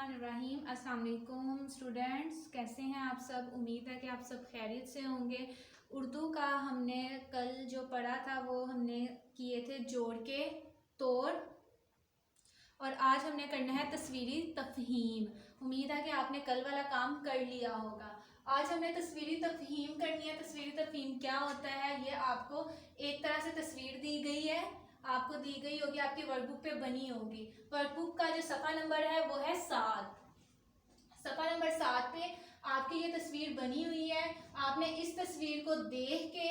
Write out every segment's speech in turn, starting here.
बिस्मिल्लाहिर्रहमानिर्रहीम। अस्सलाम वालेकुम स्टूडेंट्स, कैसे हैं आप सब। उम्मीद है कि आप सब खैरियत से होंगे। उर्दू का हमने कल जो पढ़ा था वो हमने किए थे जोड़ के तोड़, और आज हमने करना है तस्वीरी तफहीम। उम्मीद है कि आपने कल वाला काम कर लिया होगा। आज हमने तस्वीरी तफहीम करनी है। तस्वीरी तफहीम क्या होता है, ये आपको एक तरह से तस्वीर दी गई है, आपको दी गई होगी, आपकी वर्कबुक पे बनी होगी। वर्कबुक का जो सफ़ा नंबर है वो है 7। सफ़ा नंबर 7 पे आपकी ये तस्वीर बनी हुई है। आपने इस तस्वीर को देख के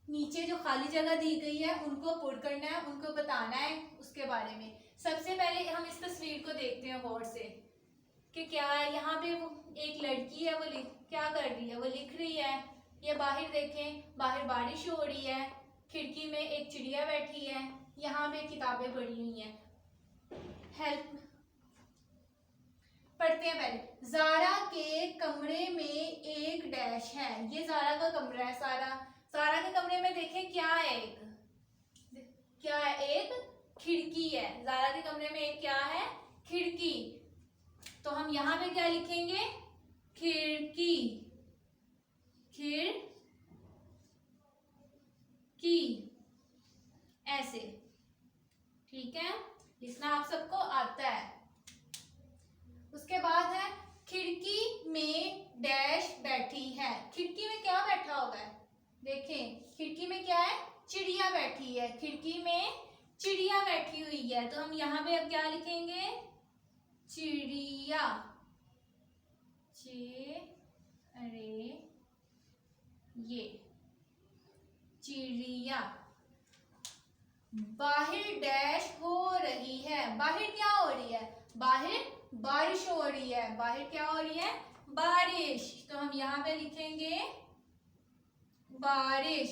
नीचे जो खाली जगह दी गई है उनको पुर करना है, उनको बताना है उसके बारे में। सबसे पहले हम इस तस्वीर को देखते हैं गौर से कि क्या है। यहाँ पे वो एक लड़की है, वो क्या कर रही है, वो लिख रही है। ये बाहर देखें, बाहर बारिश हो रही है, खिड़की में एक चिड़िया बैठी है, यहाँ पे किताबें पड़ी हुई हैं। हेल्प पढ़ते हैं पहले। जारा के कमरे में एक डैश है। ये जारा का कमरा है। जारा के कमरे में देखें क्या है, एक खिड़की है। जारा के कमरे में एक क्या है, खिड़की। तो हम यहाँ पे क्या लिखेंगे, खिड़की, खिड़की, ऐसे। ठीक है, लिखना आप सबको आता है। उसके बाद है खिड़की में डैश बैठी है। खिड़की में क्या बैठा होगा, देखें खिड़की में क्या है, चिड़िया बैठी है। खिड़की में चिड़िया बैठी हुई है, तो हम यहाँ पे अब क्या लिखेंगे, चिड़िया, ये चिड़िया। बाहर डैश हो रही है। बाहर क्या हो रही है, बाहर बारिश हो रही है। बाहर क्या हो रही है, बारिश। तो हम यहाँ पे लिखेंगे बारिश,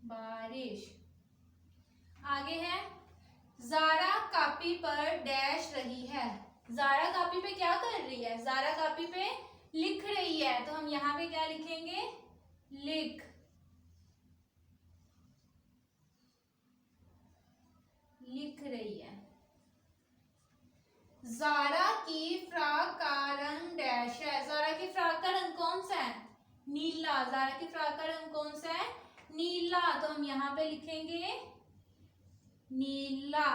बारिश। आगे है जारा कापी पर डैश रही है। जारा कापी पे क्या कर रही है, जारा कापी पे लिख रही है। तो हम यहाँ पे क्या लिखेंगे, लिख रही है। जारा की फ्रॉक का रंग डैश है। जारा की फ्रॉक का रंग कौन सा है, नीला। जारा की फ्रॉक का रंग कौन सा है, नीला। तो हम यहाँ पे लिखेंगे नीला।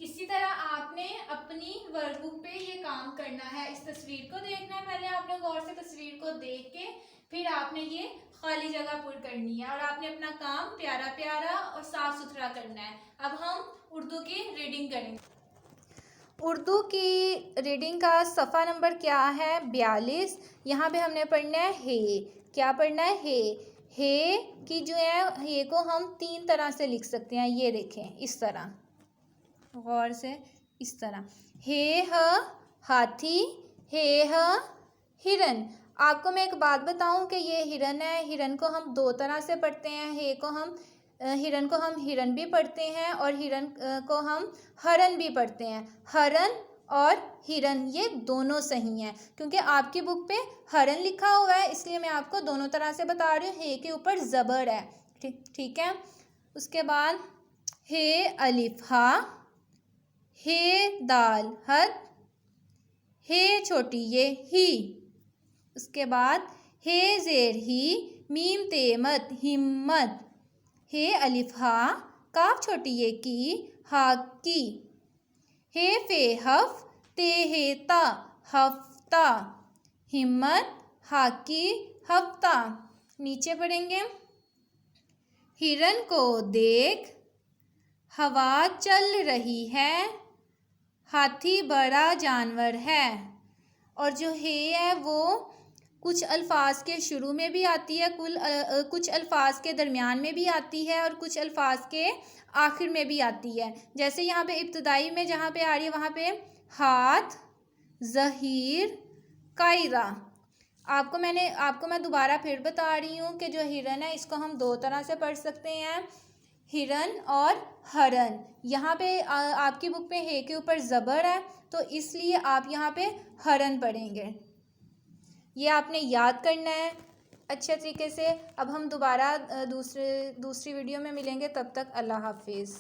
इसी तरह आपने अपनी वर्कबुक पे ये काम करना है। इस तस्वीर को देखना है पहले आपने गौर से, तस्वीर को देख के फिर आपने ये खाली जगह पुर करनी है, और आपने अपना काम प्यारा प्यारा और साफ सुथरा करना है। अब हम उर्दू की रीडिंग करेंगे। उर्दू की रीडिंग का सफ़ा नंबर क्या है, 42। यहाँ पे हमने पढ़ना है हे। क्या पढ़ना है, हे की जो है, हे को हम 3 तरह से लिख सकते हैं। ये देखें इस तरह, गौर से, इस तरह। हे ह हाथी, हे ह हिरन। आपको मैं एक बात बताऊं कि ये हिरन है, हिरन को हम 2 तरह से पढ़ते हैं। हे को हम, हिरन को हम हिरन भी पढ़ते हैं, और हिरन को हम हरन भी पढ़ते हैं। हरन और हिरन ये दोनों सही हैं, क्योंकि आपकी बुक पे हरन लिखा हुआ है, इसलिए मैं आपको दोनों तरह से बता रही हूँ। हे के ऊपर ज़बर है, ठीक है। उसके बाद हे अलिफ हा, हे दाल हद, हे छोटी ये ही। उसके बाद हे ज़ेर ही, मीम ते मत हिम्मत। हे अलिफ हा, काफ छोटी ये की, हा की। हे फे हफ, ते हे ता, हफ्ता। हिम्मत, हा की हफ्ता। नीचे पढ़ेंगे, हिरन को देख, हवा चल रही है, हाथी बड़ा जानवर है। और जो हे है वो कुछ अल्फाज के शुरू में भी आती है, कुछ अल्फाज के दरमियान में भी आती है, और कुछ अल्फाज के आखिर में भी आती है। जैसे यहाँ पे इब्तदाई में जहाँ पे आ रही है वहाँ पे हाथ, ज़हीर, कायरा। आपको मैं दोबारा फिर बता रही हूँ कि जो हिरन है इसको हम 2 तरह से पढ़ सकते हैं, हिरन और हरन। यहाँ पे आपकी बुक पे हे के ऊपर ज़बर है, तो इसलिए आप यहाँ पे हरन पढ़ेंगे। ये आपने याद करना है। अच्छे तरीके से। अब हम दोबारा दूसरी वीडियो में मिलेंगे, तब तक अल्लाह हाफिज़।